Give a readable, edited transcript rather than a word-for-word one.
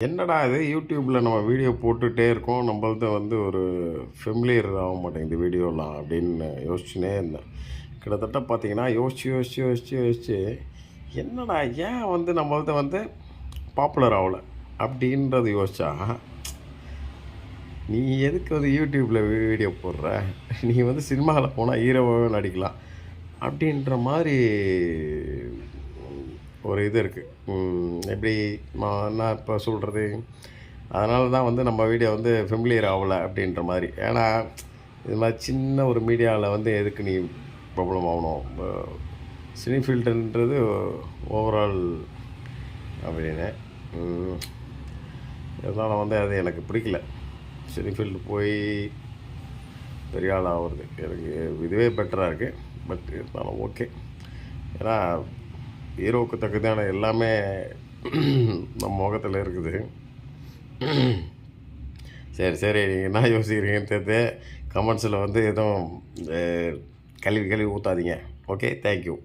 என்னடா இது யூடியூப்பில் நம்ம வீடியோ போட்டுகிட்டே இருக்கோம், நம்மளது வந்து ஒரு ஃபெமிலியர் ஆக மாட்டேங்குது வீடியோலாம் அப்படின்னு யோசிச்சுனே இருந்தேன். கிட்டத்தட்ட பார்த்தீங்கன்னா யோசிச்சு என்னடா ஏன் வந்து நம்மளது வந்து பாப்புலர் ஆகலை அப்படின்றது யோசிச்சா, நீ எதுக்கு வந்து யூடியூப்பில் வீடியோ போடுற, நீ வந்து சினிமாவில் போனால் ஹீரோவாகவே நடிக்கலாம் அப்படின்ற மாதிரி ஒரு இது இருக்குது. எப்படி நான் இப்போ சொல்கிறது, அதனால தான் வந்து நம்ம வீடியோ வந்து ஃபெமிலியர் ஆகலை அப்படின்ற மாதிரி. ஏன்னா இது மாதிரி சின்ன ஒரு மீடியாவில் வந்து எதுக்கு நீ ப்ராப்ளம் ஆகணும், சினி ஃபீல்டுன்றது ஓவரால் அப்படின்னு. இதனால் வந்து அது எனக்கு பிடிக்கல. சினி ஃபீல்டு போய் பெரிய ஆள் ஆகிறது எனக்கு இதுவே பெட்டராக இருக்குது. பட் இருந்தாலும் ஓகே, ஏன்னா ஹீரோவுக்கு தகுதியான எல்லாமே நம்ம முகத்தில் இருக்குது. சரி நீங்கள் என்ன யோசிக்கிறீங்கன்னு தெரியுது. கமெண்ட்ஸில் வந்து எதுவும் கழுவி ஊற்றாதீங்க. Okay, thank you.